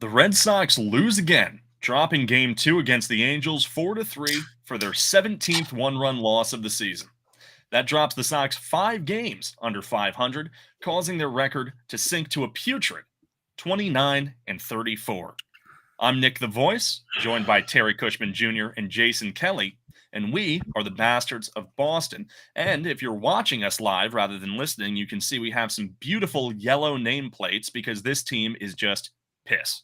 The Red Sox lose again, dropping game 2 against the Angels 4-3 for their 17th one-run loss of the season. That drops the Sox 5 games under 500, causing their record to sink to a putrid 29-34. I'm Nick the Voice, joined by Terry Cushman Jr. and Jason Kelly, and we are the Bastards of Boston. And if you're watching us live rather than listening, you can see we have some beautiful yellow nameplates because this team is just piss.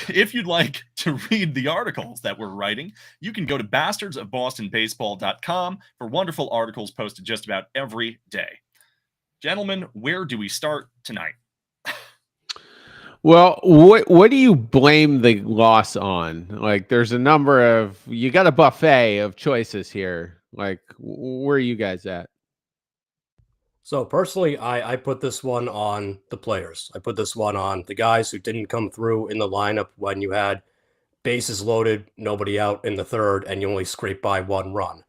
If you'd like to read the articles that we're writing, you can go to bastardsofbostonbaseball.com for wonderful articles posted just about every day. Gentlemen, where do we start tonight? Well, what do you blame the loss on? Like, there's a number of, you got a buffet of choices here. Like, where are you guys at? So personally, I put this one on the players. I put this one on the guys who didn't come through in the lineup when you had bases loaded, nobody out in the third, and you only scraped by one run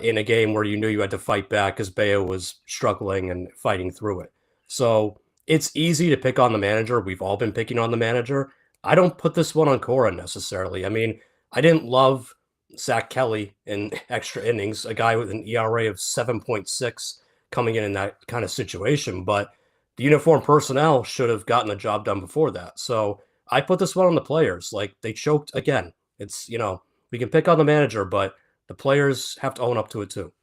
in a game where you knew you had to fight back because Bayo was struggling and fighting through it. So it's easy to pick on the manager. We've all been picking on the manager. I don't put this one on Cora necessarily. I mean, I didn't love Zach Kelly in extra innings, a guy with an ERA of 7.6 coming in that kind of situation, but the uniform personnel should have gotten the job done before that. So I put this one on the players. Like, they choked again. It's, we can pick on the manager, but the players have to own up to it too.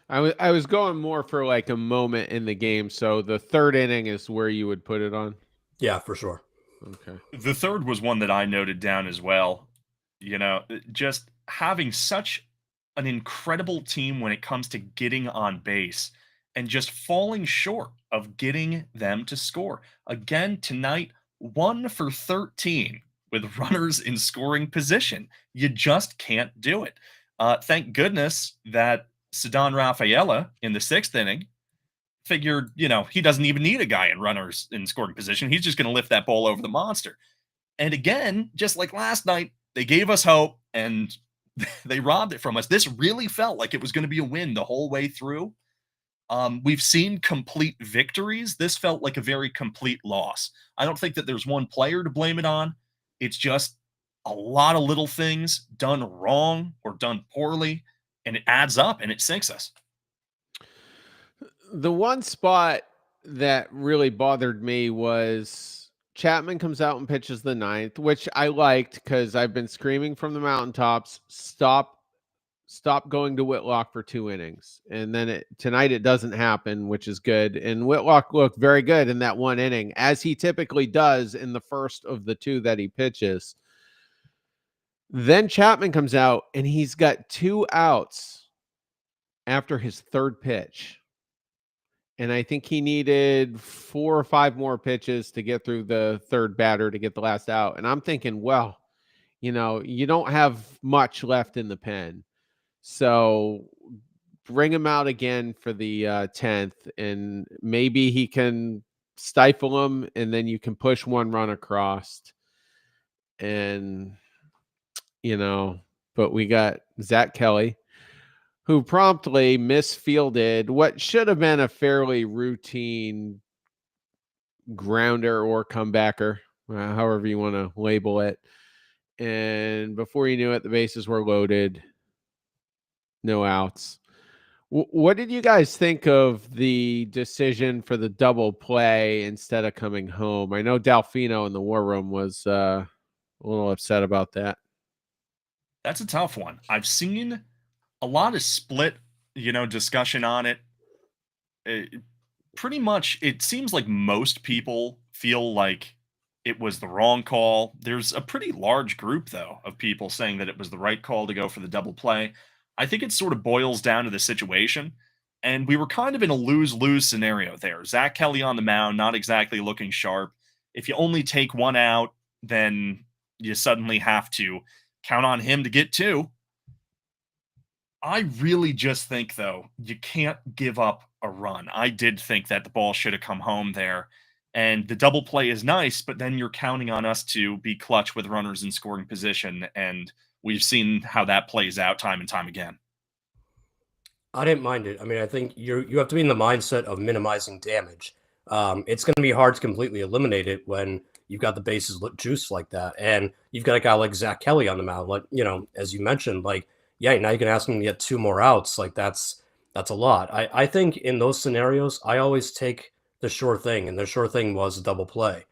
I was going more for like a moment in the game. So the third inning is where you would put it on? Yeah, for sure. Okay. The third was one that I noted down as well. Just having such an incredible team when it comes to getting on base and just falling short of getting them to score. Again, tonight, 1 for 13 with runners in scoring position. You just can't do it. Thank goodness that Ceddanne Rafaela in the 6th inning figured, he doesn't even need a guy in runners in scoring position. He's just going to lift that ball over the monster. And again, just like last night, they gave us hope and they robbed it from us. This really felt like it was going to be a win the whole way through. We've seen complete victories. This felt like a very complete loss. I don't think that there's one player to blame it on. It's just a lot of little things done wrong or done poorly, and it adds up and it sinks us. The one spot that really bothered me was Chapman comes out and pitches the 9th, which I liked because I've been screaming from the mountaintops, stop going to Whitlock for 2 innings. And then tonight it doesn't happen, which is good. And Whitlock looked very good in that 1 inning, as he typically does in the first of the 2 that he pitches. Then Chapman comes out and he's got 2 outs after his 3rd pitch. And I think he needed 4 or 5 more pitches to get through the 3rd batter to get the last out. And I'm thinking, well, you don't have much left in the pen. So bring him out again for the 10th, and maybe he can stifle him, and then you can push 1 run across. And, but we got Zach Kelly, who promptly misfielded what should have been a fairly routine grounder or comebacker, however you want to label it. And before you knew it, the bases were loaded. No outs. What did you guys think of the decision for the double play instead of coming home? I know Delfino in the war room was a little upset about that. That's a tough one. I've seen a lot of split, discussion on it. Pretty much, it seems like most people feel like it was the wrong call. There's a pretty large group, though, of people saying that it was the right call to go for the double play. I think it sort of boils down to the situation, and we were kind of in a lose-lose scenario there. Zach Kelly on the mound, not exactly looking sharp. If you only take 1 out, then you suddenly have to count on him to get 2. I really just think, though, you can't give up a run. I did think that the ball should have come home there, and the double play is nice, but then you're counting on us to be clutch with runners in scoring position, and we've seen how that plays out time and time again. I didn't mind it. I mean, I think you have to be in the mindset of minimizing damage. It's going to be hard to completely eliminate it when you've got the bases juiced like that, and you've got a guy like Zach Kelly on the mound. Like, as you mentioned, like, yeah, now you can ask him to get 2 more outs. Like, that's a lot. I think in those scenarios, I always take the sure thing, and the sure thing was a double play.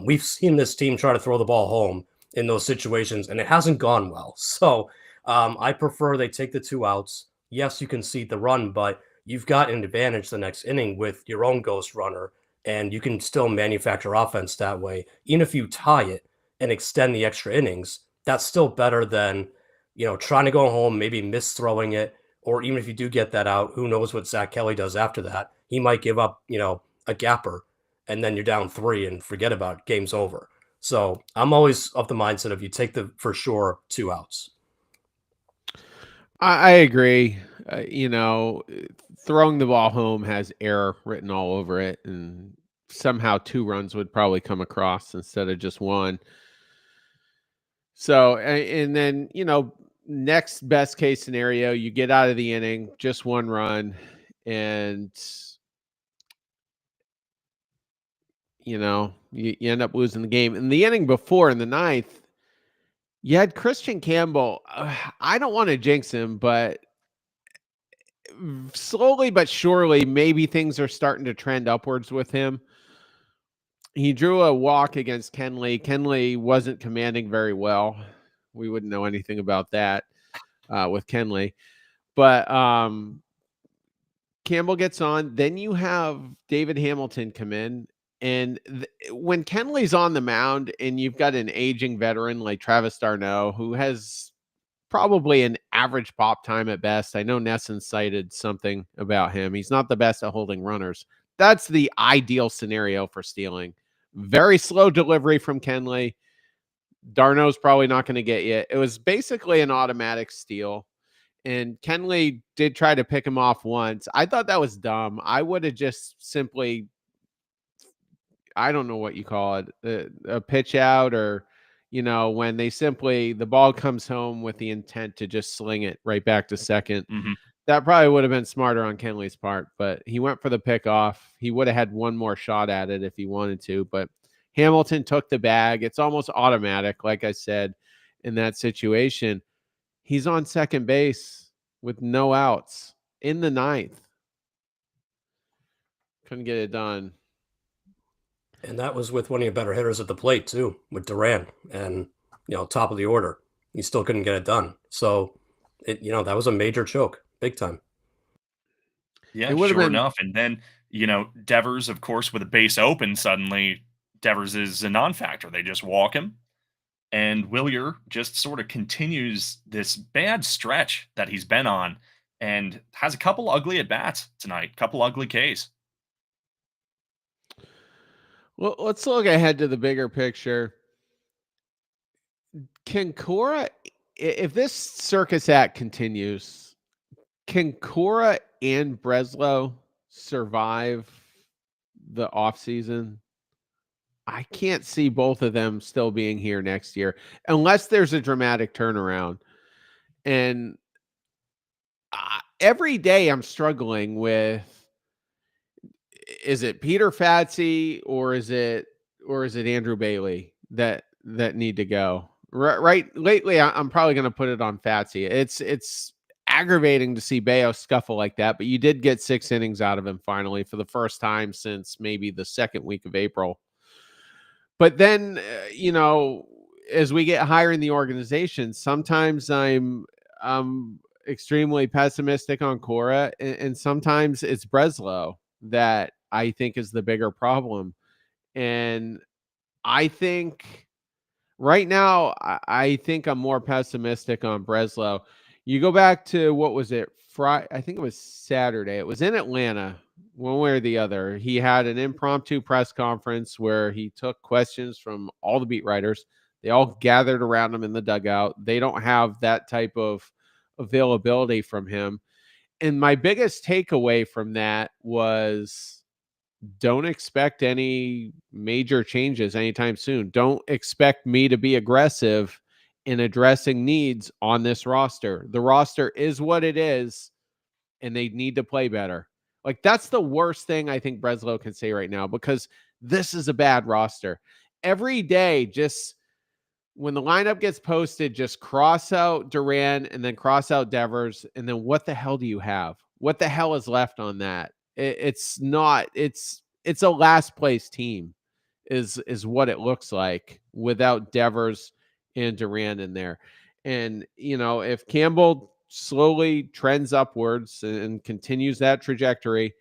We've seen this team try to throw the ball home in those situations, and it hasn't gone well. So I prefer they take the 2 outs. Yes, you can concede the run, but you've got an advantage the next inning with your own ghost runner, and you can still manufacture offense that way. Even if you tie it and extend the extra innings, that's still better than trying to go home, maybe misthrowing it, or even if you do get that out, who knows what Zach Kelly does after that? He might give up, a gapper, and then you're down 3 and forget about it. Game's over. So I'm always of the mindset of you take the for sure 2 outs. I agree. Throwing the ball home has error written all over it, and somehow 2 runs would probably come across instead of just 1. So, and then, next best case scenario, you get out of the inning, just 1 run, and, you end up losing the game. In the inning before, in the 9th, you had Christian Campbell. I don't want to jinx him, but slowly but surely, maybe things are starting to trend upwards with him. He drew a walk against Kenley. Kenley wasn't commanding very well. We wouldn't know anything about that with Kenley. But Campbell gets on. Then you have David Hamilton come in. And when Kenley's on the mound and you've got an aging veteran like Travis d'Arnaud, who has probably an average pop time at best. I know Nesson cited something about him. He's not the best at holding runners. That's the ideal scenario for stealing. Very slow delivery from Kenley. d'Arnaud's probably not going to get you. It was basically an automatic steal. And Kenley did try to pick him off once. I thought that was dumb. I would have just simply, I don't know what you call it, a pitch out, or, when the ball comes home with the intent to just sling it right back to second. Mhm. That probably would have been smarter on Kenley's part, but he went for the pickoff. He would have had one more shot at it if he wanted to, but Hamilton took the bag. It's almost automatic, like I said, in that situation. He's on second base with no outs in the 9th. Couldn't get it done. And that was with one of your better hitters at the plate too, with Duran, and top of the order. He still couldn't get it done. So that was a major choke, big time. Yeah, It would have sure been enough. And then, Devers, of course, with a base open, suddenly Devers is a non-factor. They just walk him. And Willier just sort of continues this bad stretch that he's been on and has a couple ugly at bats tonight, couple ugly Ks. Well, let's look ahead to the bigger picture. Can Cora, if this circus act continues, can Cora and Breslow survive the offseason? I can't see both of them still being here next year unless there's a dramatic turnaround. And every day I'm struggling with, is it Peter Fatsy or is it Andrew Bailey that need to go? Right. Lately, I'm probably going to put it on Fatsy. It's aggravating to see Bayo scuffle like that, but you did get 6 innings out of him finally for the first time since maybe the second week of April. But then, as we get higher in the organization, sometimes I'm extremely pessimistic on Cora, and sometimes it's Breslow that I think is the bigger problem. And I think right now, I think I'm more pessimistic on Breslow. You go back to, what was it? Friday, I think it was Saturday. It was in Atlanta, one way or the other. He had an impromptu press conference where he took questions from all the beat writers. They all gathered around him in the dugout. They don't have that type of availability from him. And my biggest takeaway from that was, don't expect any major changes anytime soon. Don't expect me to be aggressive in addressing needs on this roster. The roster is what it is, and they need to play better. Like, that's the worst thing I think Breslow can say right now, because this is a bad roster. Every day, just when the lineup gets posted, just cross out Duran and then cross out Devers. And then what the hell do you have? What the hell is left on that? It's not, it's a last place team is what it looks like without Devers and Duran in there. And, if Campbell slowly trends upwards and continues that trajectory,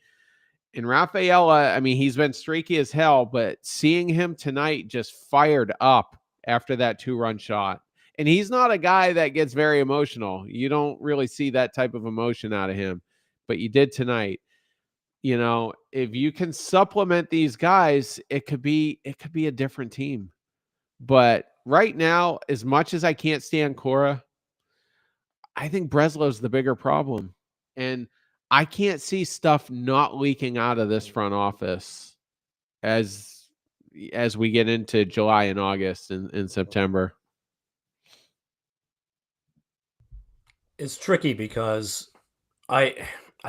and Rafaela, I mean, he's been streaky as hell, but seeing him tonight just fired up after that 2-run shot. And he's not a guy that gets very emotional. You don't really see that type of emotion out of him, but you did tonight. If you can supplement these guys, it could be a different team. But right now, as much as I can't stand Cora, I think Breslow's the bigger problem. And I can't see stuff not leaking out of this front office as we get into July and August and September. It's tricky because I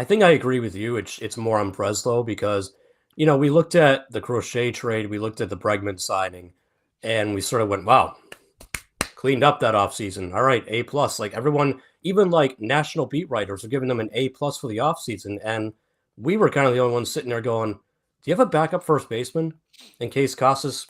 think I agree with you. It's more on Breslow because we looked at the Crochet trade, we looked at the Bregman signing, and we sort of went, wow, cleaned up that offseason. All right, A plus. Like everyone, even like national beat writers are giving them an A plus for the offseason. And we were kind of the only ones sitting there going, do you have a backup first baseman in case Casas,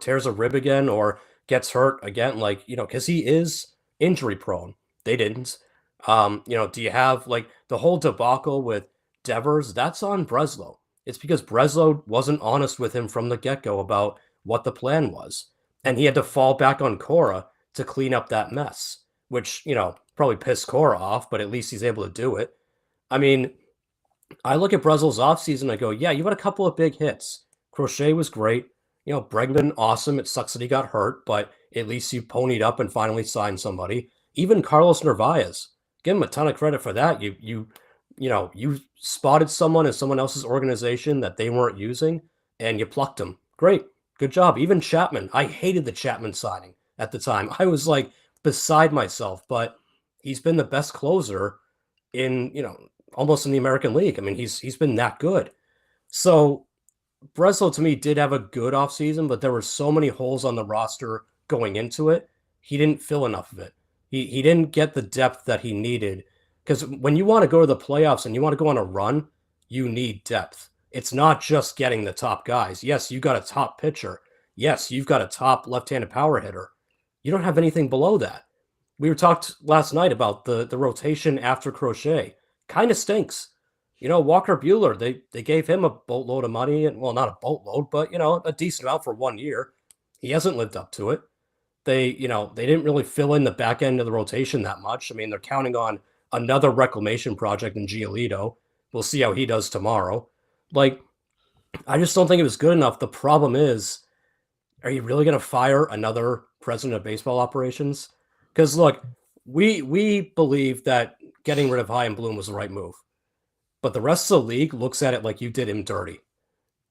tears a rib again or gets hurt again? Like, because he is injury prone. They didn't. Do you have like the whole debacle with Devers? That's on Breslow. It's because Breslow wasn't honest with him from the get-go about what the plan was. And he had to fall back on Cora to clean up that mess, which, probably pissed Cora off, but at least he's able to do it. I mean, I look at Breslow's offseason and I go, yeah, you had a couple of big hits. Crochet was great. Bregman, awesome. It sucks that he got hurt, but at least you ponied up and finally signed somebody. Even Carlos Narvaez, give him a ton of credit for that. You spotted someone in someone else's organization that they weren't using, and you plucked him. Great. Good job. Even Chapman. I hated the Chapman signing at the time. I was like beside myself, but he's been the best closer in, almost in the American League. I mean, he's been that good. So Breslow to me did have a good offseason, but there were so many holes on the roster going into it. He didn't fill enough of it. He didn't get the depth that he needed. Because when you want to go to the playoffs and you want to go on a run, you need depth. It's not just getting the top guys. Yes, you got a top pitcher. Yes, you've got a top left-handed power hitter. You don't have anything below that. We were talked last night about the rotation after Crochet. Kind of stinks. Walker Buehler, they gave him a boatload of money, and well, not a boatload, but a decent amount for 1 year. He hasn't lived up to it. They didn't really fill in the back end of the rotation that much. I mean, they're counting on another reclamation project in Giolito. We'll see how he does tomorrow. Like, I just don't think it was good enough. The problem is, are you really going to fire another president of baseball operations? Because look, we believe that getting rid of High and Bloom was the right move. But the rest of the league looks at it like you did him dirty.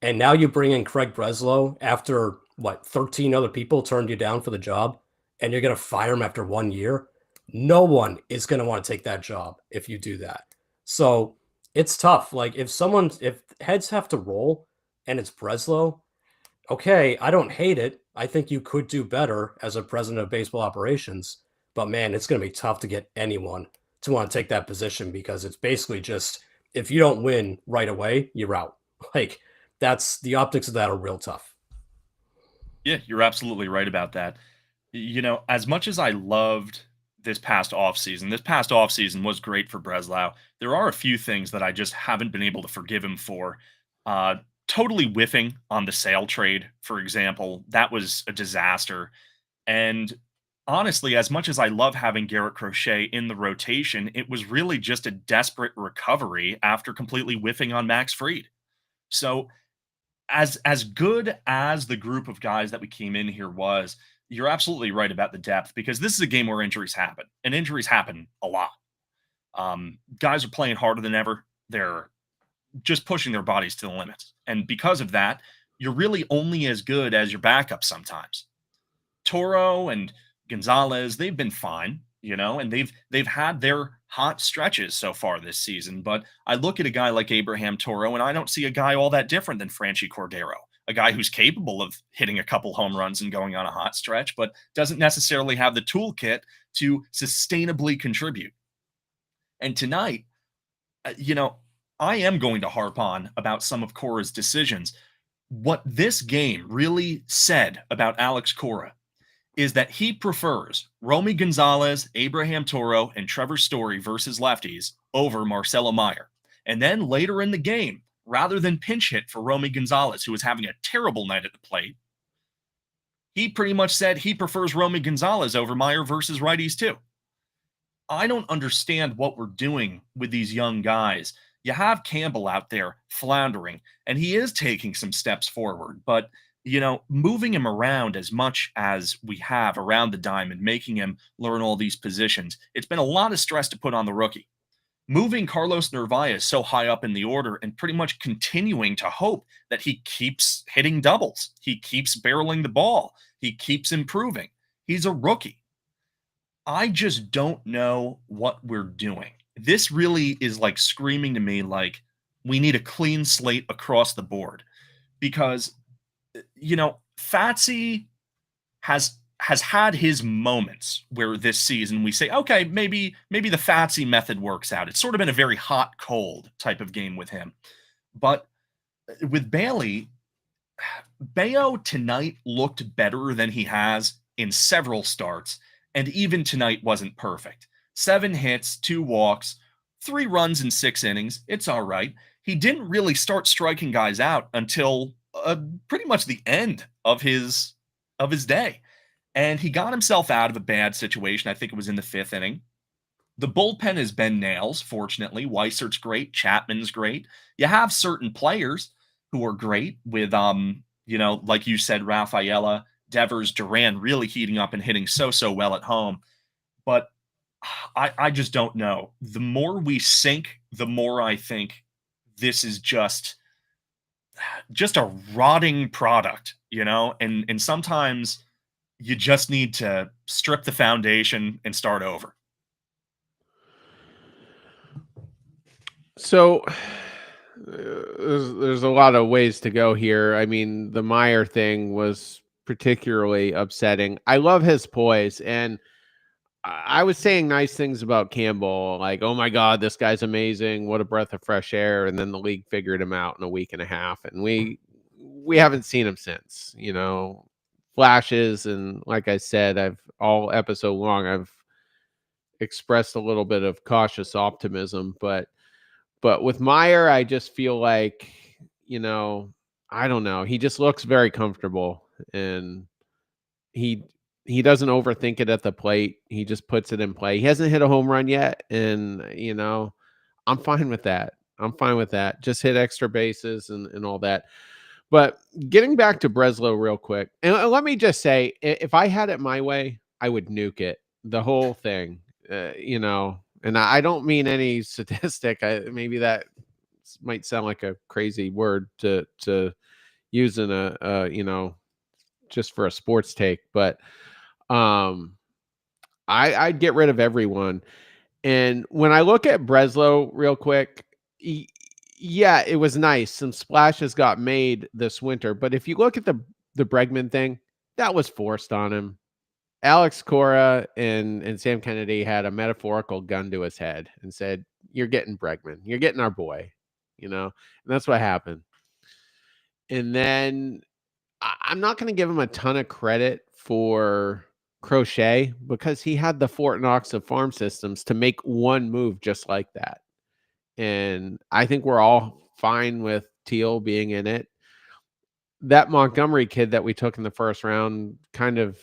And now you bring in Craig Breslow after, 13 other people turned you down for the job, and you're going to fire him after 1 year? No one is going to want to take that job if you do that. So it's tough. Like, if heads have to roll and it's Breslow, okay, I don't hate it. I think you could do better as a president of baseball operations. But man, it's going to be tough to get anyone to want to take that position because it's basically just, if you don't win right away, you're out. Like, that's the optics of that are real tough. Yeah, you're absolutely right about that. As much as I loved this past offseason was great for Breslau. There are a few things that I just haven't been able to forgive him for. Totally whiffing on the Sale trade, for example. That was a disaster. And honestly, as much as I love having Garrett Crochet in the rotation, it was really just a desperate recovery after completely whiffing on Max Fried. So as good as the group of guys that we came in here was, you're absolutely right about the depth because this is a game where injuries happen, and injuries happen a lot. Guys are playing harder than ever. They're just pushing their bodies to the limits. And because of that, you're really only as good as your backup sometimes. Toro and Gonzalez, they've been fine, and they've had their hot stretches so far this season, but I look at a guy like Abraham Toro, and I don't see a guy all that different than Franchi Cordero, a guy who's capable of hitting a couple home runs and going on a hot stretch, but doesn't necessarily have the toolkit to sustainably contribute. And tonight, I am going to harp on about some of Cora's decisions. What this game really said about Alex Cora is that he prefers Romy Gonzalez, Abraham Toro, and Trevor Story versus lefties over Marcelo Meyer. And then later in the game, rather than pinch hit for Romy Gonzalez, who was having a terrible night at the plate, he pretty much said he prefers Romy Gonzalez over Meyer versus righties too. I don't understand what we're doing with these young guys. You have Campbell out there floundering, and he is taking some steps forward, but moving him around as much as we have around the diamond, making him learn all these positions, it's been a lot of stress to put on the rookie. Moving Carlos Narvaez so high up in the order and pretty much continuing to hope that he keeps hitting doubles, he keeps barreling the ball, he keeps improving. He's a rookie. I just don't know what we're doing. This really is like screaming to me like we need a clean slate across the board because Fatsy has had his moments where this season we say, okay, maybe the Fatsy method works out. It's sort of been a very hot cold type of game with him. But with Bailey, Bayo tonight looked better than he has in several starts, and even tonight wasn't perfect. 7 hits, 2 walks, 3 runs in 6 innings. It's all right. He didn't really start striking guys out until pretty much the end of his day. And he got himself out of a bad situation. I think it was in the 5th inning. The bullpen has been nails, fortunately. Weisert's great. Chapman's great. You have certain players who are great with, like you said, Rafaela, Devers, Duran really heating up and hitting so well at home. But I just don't know. The more we sink, the more I think this is just a rotting product, and sometimes you just need to strip the foundation and start over. So there's a lot of ways to go here. I mean, the Meyer thing was particularly upsetting. I love his poise, and I was saying nice things about Campbell, like, oh my God, this guy's amazing. What a breath of fresh air. And then the league figured him out in a week and a half. And we haven't seen him since, flashes. And like I said, I've all episode long, I've expressed a little bit of cautious optimism, but with Meyer, I just feel like, I don't know. He just looks very comfortable, and he doesn't overthink it at the plate. He just puts it in play. He hasn't hit a home run yet, and I'm fine with that. Just hit extra bases and all that. But getting back to Breslow real quick, and let me just say, if I had it my way, I would nuke it, the whole thing. And I don't mean any statistic. Maybe that might sound like a crazy word to use in a just for a sports take, but I'd get rid of everyone. And when I look at Breslow real quick, yeah, it was nice. Some splashes got made this winter, but if you look at the Bregman thing, that was forced on him. Alex Cora and Sam Kennedy had a metaphorical gun to his head and said, "You're getting Bregman. You're getting our boy," and that's what happened. And then I'm not going to give him a ton of credit for Crochet because he had the Fort Knox of farm systems to make one move just like that. And I think we're all fine with Teal being in it. That Montgomery kid that we took in the first round kind of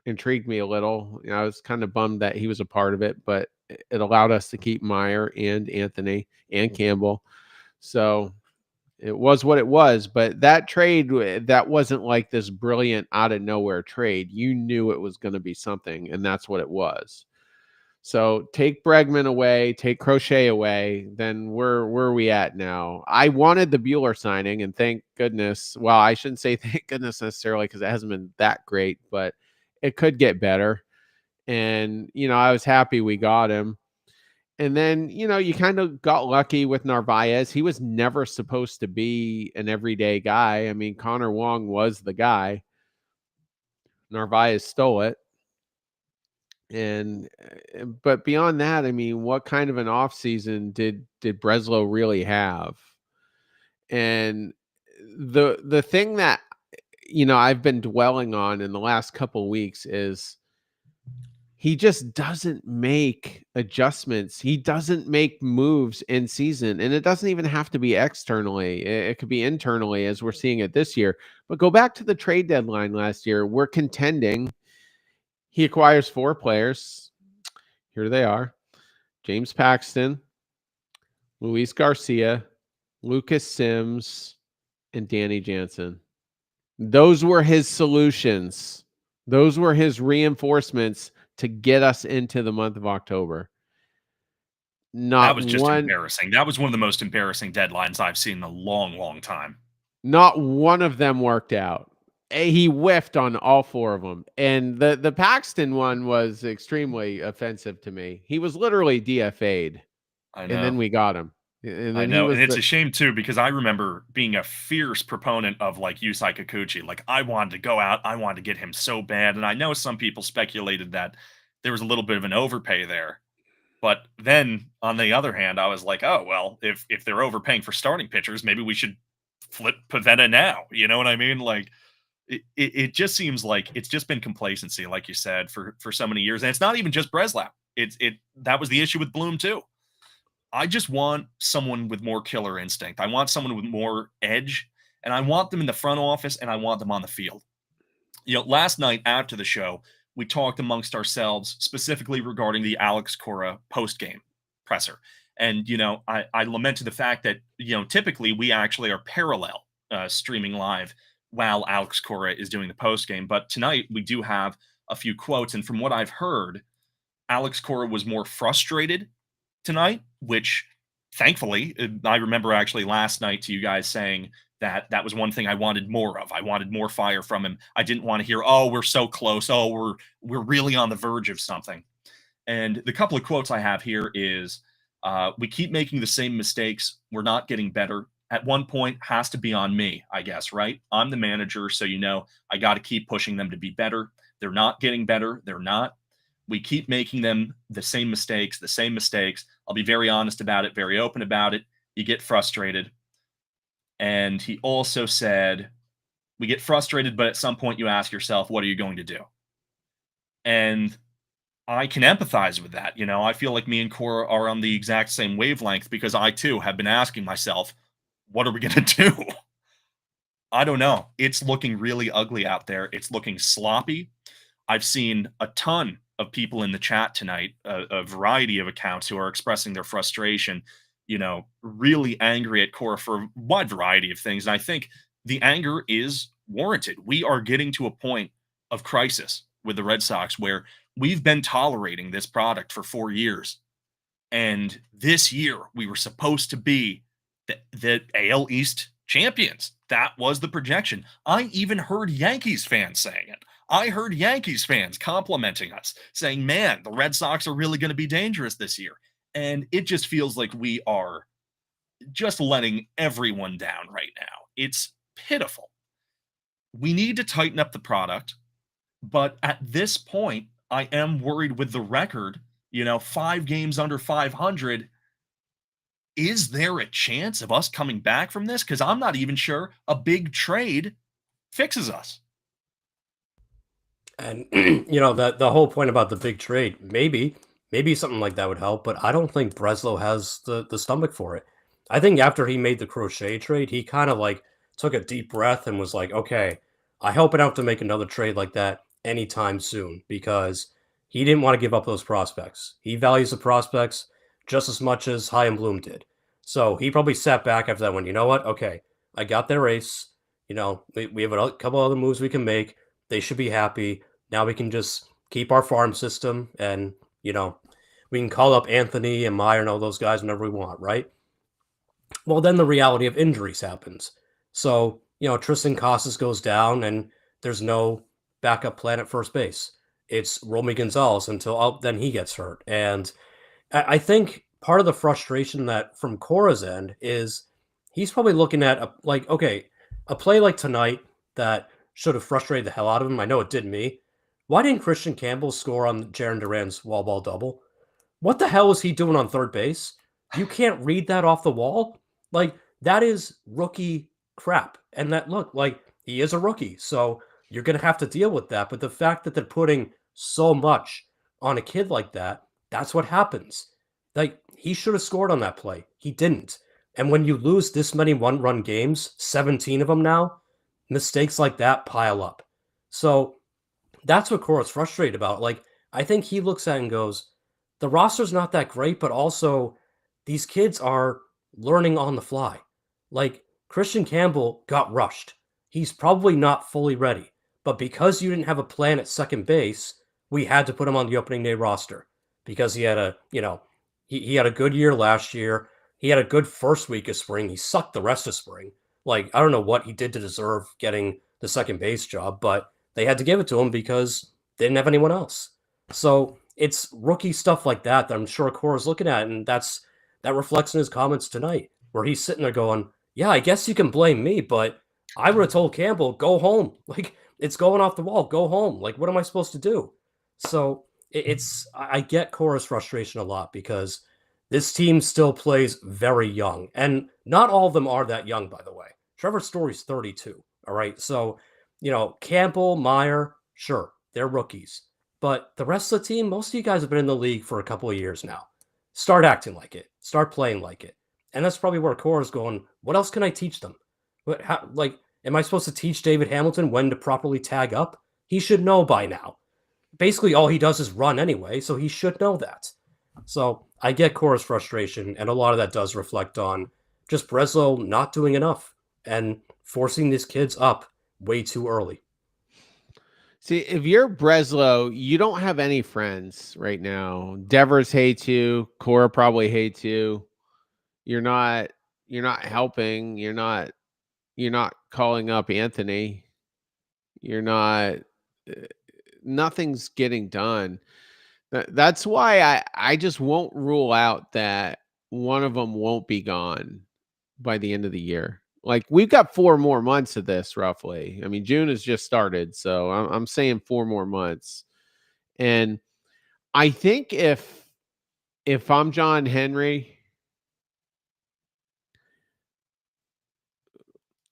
intrigued me a little. I was kind of bummed that he was a part of it, but it allowed us to keep Meyer and Anthony and Campbell. So it was what it was. But that trade, that wasn't like this brilliant out of nowhere trade. You knew it was going to be something, and that's what it was. So take Bregman away, take Crochet away, then where are we at now? I wanted the Bueller signing, and thank goodness. Well, I shouldn't say thank goodness necessarily because it hasn't been that great, but it could get better. And, I was happy we got him. And then, you kind of got lucky with Narvaez. He was never supposed to be an everyday guy. I mean, Connor Wong was the guy. Narvaez stole it. And but beyond that, I mean, what kind of an offseason did Breslow really have? And the thing that I've been dwelling on in the last couple weeks is he just doesn't make adjustments. He doesn't make moves in season, and it doesn't even have to be externally. It could be internally, as we're seeing it this year. But go back to the trade deadline last year. We're contending. He acquires 4 players. Here they are: James Paxton, Luis Garcia, Lucas Sims, and Danny Jansen. Those were his solutions. Those were his reinforcements to get us into the month of October. That Not was just one embarrassing. That was one of the most embarrassing deadlines I've seen in a long, long time. not one of them worked out. He whiffed on all 4 of them. And the Paxton one was extremely offensive to me. He was literally DFA'd, I and know. then we got him. And I then he know, and was it's the a shame too because I remember being a fierce proponent of like Yusei Kikuchi. Like I wanted to go out, I wanted to get him so bad, and I know some people speculated that there was a little bit of an overpay there. But then on the other hand, I was like, oh well, if they're overpaying for starting pitchers, maybe we should flip Pavetta now. You know what I mean? Like it just seems like it's just been complacency, like you said, for so many years, and it's not even just Breslau. It that was the issue with Bloom too. I just want someone with more killer instinct. I want someone with more edge, and I want them in the front office, and I want them on the field. Last night after the show, we talked amongst ourselves specifically regarding the Alex Cora post game presser. And, I lamented the fact that, typically we actually are parallel streaming live while Alex Cora is doing the post game. But tonight we do have a few quotes. And from what I've heard, Alex Cora was more frustrated tonight, which thankfully, I remember actually last night to you guys saying that that was one thing I wanted more of. I wanted more fire from him. I didn't want to hear, "Oh, we're so close. Oh, we're really on the verge of something." And the couple of quotes I have here is, "We keep making the same mistakes. We're not getting better. At one point, has to be on me, I guess, right? I'm the manager, so I got to keep pushing them to be better. They're not getting better. They're not. We keep making them the same mistakes, the same mistakes. I'll be very honest about it, very open about it. You get frustrated." And he also said, "We get frustrated, but at some point you ask yourself, what are you going to do?" And I can empathize with that. I feel like me and Cora are on the exact same wavelength because I too have been asking myself, what are we going to do? I don't know. It's looking really ugly out there. It's looking sloppy. I've seen a ton of people in the chat tonight, a variety of accounts who are expressing their frustration, really angry at Cora for a wide variety of things. And I think the anger is warranted. We are getting to a point of crisis with the Red Sox where we've been tolerating this product for 4 years. And this year we were supposed to be the AL East champions. That was the projection. I even heard Yankees fans saying it. I heard Yankees fans complimenting us, saying, man, the Red Sox are really going to be dangerous this year. And it just feels like we are just letting everyone down right now. It's pitiful. We need to tighten up the product. But at this point, I am worried with the record, 5 games under 500. Is there a chance of us coming back from this? Because I'm not even sure a big trade fixes us. And that the whole point about the big trade, maybe something like that would help, but I don't think Breslow has the stomach for it. I think after he made the Crochet trade, he kind of like took a deep breath and was like, okay, I hope I don't have to make another trade like that anytime soon, because he didn't want to give up those prospects. He values the prospects just as much as Chaim Bloom did. So he probably sat back after that one. You know what? Okay, I got their ace. We have a couple other moves we can make. They should be happy. Now we can just keep our farm system and, we can call up Anthony and Meyer and all those guys whenever we want, right? Well, then the reality of injuries happens. So, Tristan Casas goes down and there's no backup plan at first base. It's Romy Gonzalez until then he gets hurt. And I think part of the frustration that from Cora's end is he's probably looking at a play like tonight that should have frustrated the hell out of him. I know it did me. Why didn't Christian Campbell score on Jaron Duran's wall ball double? What the hell is he doing on third base? You can't read that off the wall. Like, that is rookie crap. And that, look, like, he is a rookie. So you're going to have to deal with that. But the fact that they're putting so much on a kid like that, that's what happens. Like, he should have scored on that play. He didn't. And when you lose this many one-run games, 17 of them now, mistakes like that pile up. So that's what Cora's frustrated about. Like, I think he looks at it and goes, the roster's not that great, but also these kids are learning on the fly. Like, Christian Campbell got rushed. He's probably not fully ready. But because you didn't have a plan at second base, we had to put him on the opening day roster because he had he had a good year last year. He had a good first week of spring. He sucked the rest of spring. Like, I don't know what he did to deserve getting the second base job, but they had to give it to him because they didn't have anyone else. So it's rookie stuff like that that I'm sure Cora's looking at, and that reflects in his comments tonight, where he's sitting there going, "Yeah, I guess you can blame me, but I would have told Campbell, go home. Like, it's going off the wall. Go home. Like, what am I supposed to do?" So I get Cora's frustration a lot because this team still plays very young, and not all of them are that young, by the way. Trevor Story's 32. All right, so Campbell, Meyer, sure, they're rookies. But the rest of the team, most of you guys have been in the league for a couple of years now. Start acting like it. Start playing like it. And that's probably where Cora's going, what else can I teach them? Am I supposed to teach David Hamilton when to properly tag up? He should know by now. Basically, all he does is run anyway, so he should know that. So I get Cora's frustration, and a lot of that does reflect on just Breslow not doing enough and forcing these kids up way too early. See, if you're Breslow, you don't have any friends right now. Devers hates you. Cora probably hates you. You're not helping. You're not calling up Anthony. You're not nothing's getting done. That's why I just won't rule out that one of them won't be gone by the end of the year. Like, we've got 4 more months of this roughly. I mean, June has just started, so I'm saying 4 more months. And I think if I'm John Henry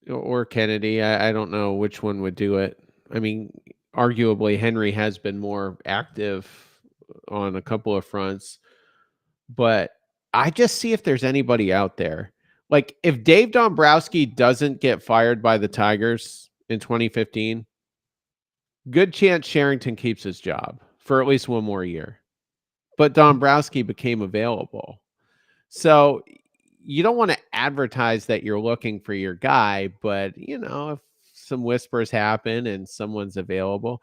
or Kennedy, I don't know which one would do it. I mean, arguably Henry has been more active on a couple of fronts, but I just see if there's anybody out there. Like, if Dave Dombrowski doesn't get fired by the Tigers in 2015, good chance Sherrington keeps his job for at least 1 more year. But Dombrowski became available. So you don't want to advertise that you're looking for your guy, but if some whispers happen and someone's available.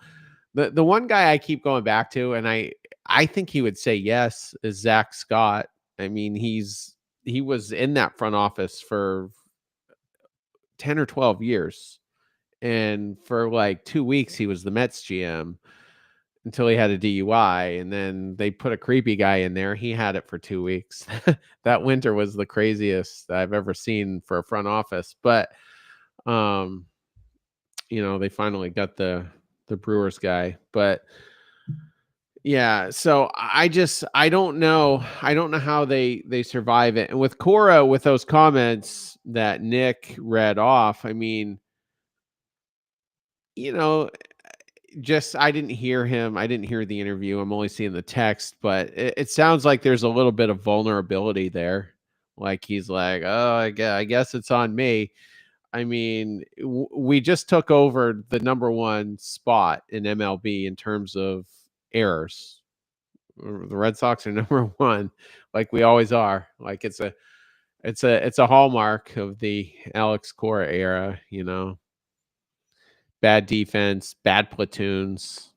The one guy I keep going back to, and I think he would say yes, is Zach Scott. I mean, he was in that front office for 10 or 12 years. And for like 2 weeks, he was the Mets GM until he had a DUI. And then they put a creepy guy in there. He had it for 2 weeks. That winter was the craziest I've ever seen for a front office. But, they finally got the Brewers guy. But yeah, so I don't know. I don't know how they survive it. And with Cora, with those comments that Nick read off, I mean, just I didn't hear him. I didn't hear the interview. I'm only seeing the text, but it sounds like there's a little bit of vulnerability there. Like, he's like, "Oh, I guess it's on me." I mean, we just took over the number 1 spot in MLB in terms of errors. The Red Sox are number 1, like we always are. Like, it's a hallmark of the Alex Cora era, Bad defense, bad platoons,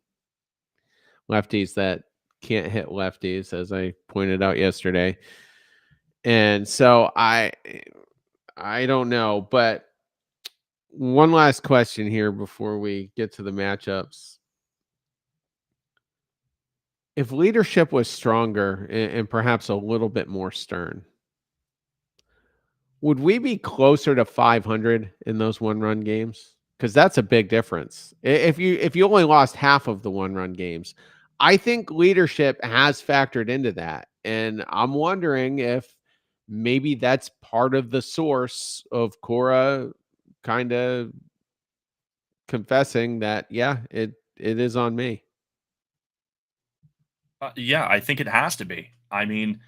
lefties that can't hit lefties, as I pointed out yesterday. And so I don't know, but one last question here before we get to the matchups. if leadership was stronger and perhaps a little bit more stern, would we be closer to 500 in those one-run games? Because that's a big difference. If you only lost half of the one-run games, I think leadership has factored into that, and I'm wondering if maybe that's part of the source of Cora kind of confessing that, yeah, it is on me. Yeah, I think it has to be. I mean,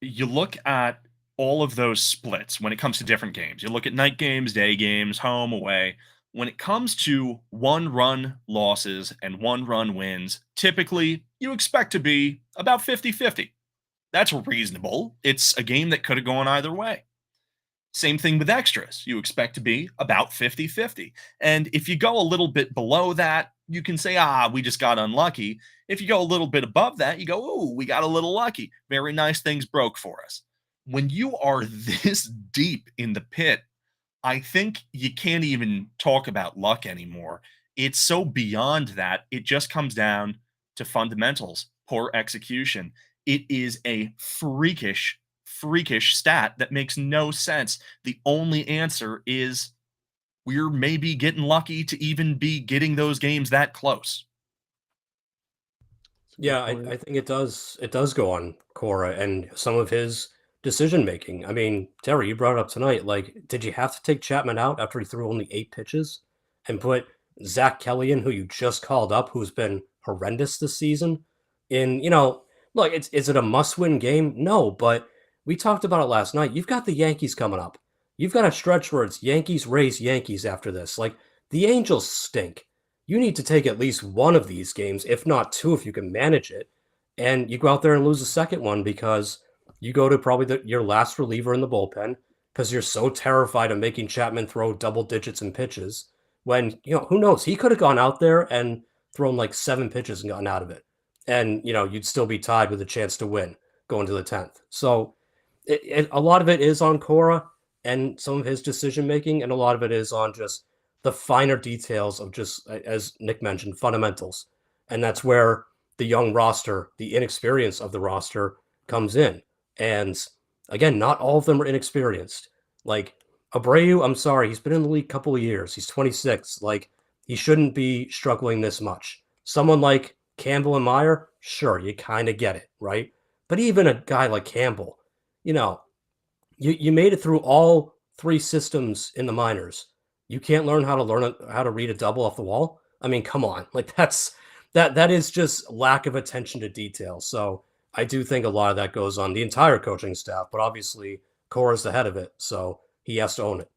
you look at all of those splits when it comes to different games. You look at night games, day games, home, away. When it comes to one run losses and one run wins, typically you expect to be about 50-50. That's reasonable. It's a game that could have gone either way. Same thing with extras. You expect to be about 50-50. And if you go a little bit below that, you can say, we just got unlucky. If you go a little bit above that, you go, ooh, we got a little lucky. Very nice things broke for us. When you are this deep in the pit, I think you can't even talk about luck anymore. It's so beyond that. It just comes down to fundamentals, poor execution. It is a freakish stat that makes no sense. The only answer is we're maybe getting lucky to even be getting those games that close. That's a good Yeah, point. I think it does go on Cora and some of his decision making. I mean, Terry, you brought it up tonight. Like, did you have to take Chapman out after he threw only 8 pitches and put Zach Kelly in, who you just called up, who's been horrendous this season? In look, is it a must-win game? No, but we talked about it last night. You've got the Yankees coming up. You've got a stretch where it's Yankees, Rays, Yankees after this. Like, the Angels stink. You need to take at least one of these games, if not two, if you can manage it. And you go out there and lose the second one because you go to probably your last reliever in the bullpen because you're so terrified of making Chapman throw double digits in pitches. When, who knows? He could have gone out there and thrown like 7 pitches and gotten out of it. And, you'd still be tied with a chance to win going to the 10th. So a lot of it is on Cora and some of his decision making, and a lot of it is on just the finer details of just, as Nick mentioned, fundamentals. And that's where the young roster, the inexperience of the roster comes in. And again, not all of them are inexperienced. Like Abreu, I'm sorry, he's been in the league a couple of years. He's 26. Like, he shouldn't be struggling this much. Someone like Campbell and Meyer, sure, you kind of get it, right? But even a guy like Campbell, you know, you made it through all 3 systems in the minors. You can't learn how to read a double off the wall. I mean, come on, like that is just lack of attention to detail. So I do think a lot of that goes on the entire coaching staff, but obviously Cora's the head of it, so he has to own it.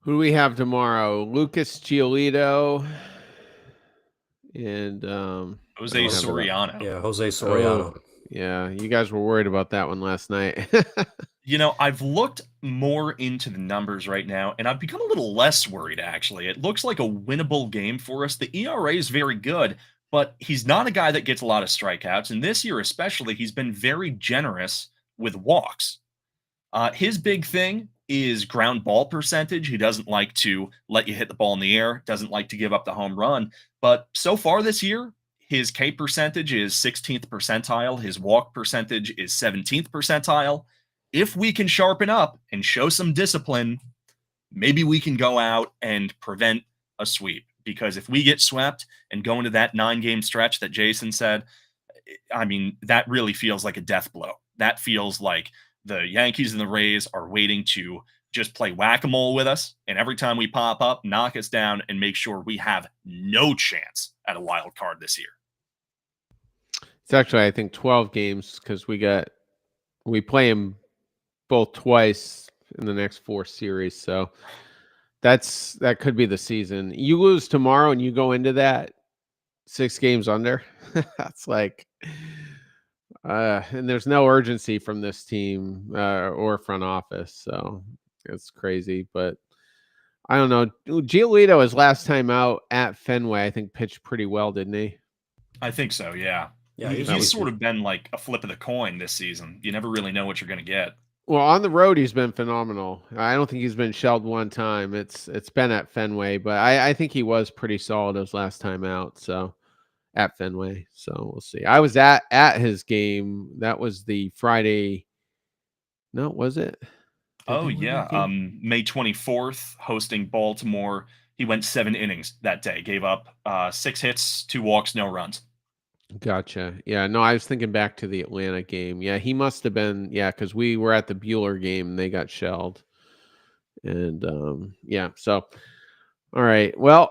Who do we have tomorrow? Lucas Giolito and I Jose don't have it up. Soriano. Yeah, Jose Oh, Soriano. yeah. You guys were worried about that one last night. I've looked more into the numbers right now, and I've become a little less worried, actually. It looks like a winnable game for us. The ERA is very good, but he's not a guy that gets a lot of strikeouts. And this year, especially, he's been very generous with walks. His big thing is ground ball percentage. He doesn't like to let you hit the ball in the air, doesn't like to give up the home run. But so far this year, his K percentage is 16th percentile. His walk percentage is 17th percentile. If we can sharpen up and show some discipline, maybe we can go out and prevent a sweep. Because if we get swept and go into that 9-game stretch that Jason said, I mean, that really feels like a death blow. That feels like the Yankees and the Rays are waiting to just play whack-a-mole with us. And every time we pop up, knock us down and make sure we have no chance at a wild card this year. It's actually, I think, 12 games because we play them both twice in the next 4 series. So that could be the season. You lose tomorrow and you go into that 6 games under. That's like and there's no urgency from this team or front office. So it's crazy, but I don't know. Giolito, his last time out at Fenway, I think pitched pretty well, didn't he? I think so, yeah. Yeah, He's was sort of been like a flip of the coin this season. You never really know what you're going to get. Well, on the road, he's been phenomenal. I don't think he's been shelled one time. It's been at Fenway, but I think he was pretty solid his last time out. So at Fenway, so we'll see. I was at his game. That was the Friday. No, was it? Did Oh they win yeah, that game? May 24th, hosting Baltimore. He went 7 innings that day, gave up 6 hits, 2 walks, no runs. Gotcha. Yeah, no, I was thinking back to the Atlanta game. Yeah, he must have been. Yeah, because we were at the Bueller game and they got shelled. And yeah, so all right. Well,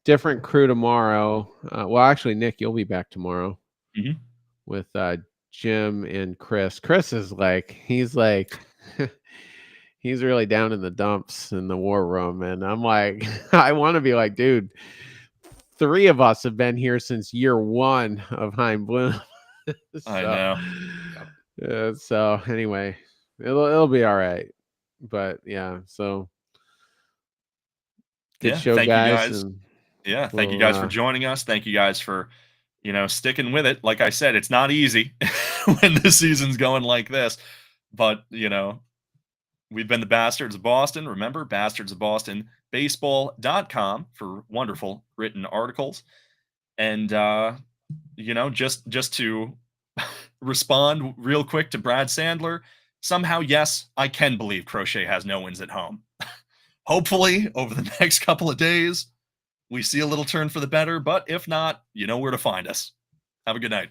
different crew tomorrow. Well, actually, Nick, you'll be back tomorrow Mhm. with Jim and Chris. Chris is like, he's like, he's really down in the dumps in the war room. And I'm like, I want to be like, dude, 3 of us have been here since year 1 of Heim Bloom. I So, know. so anyway, it'll be all right. But yeah, so good Yeah, show, thank you guys, guys. and Yeah, thank you we'll guys for joining us. Thank you guys for, sticking with it. Like I said, it's not easy when the season's going like this, but, we've been the Bastards of Boston. Remember, bastardsofbostonbaseball.com for wonderful written articles. And just to respond real quick to Brad Sandler, somehow, yes, I can believe Crochet has no wins at home. Hopefully, over the next couple of days, we see a little turn for the better, but if not, you know where to find us. Have a good night.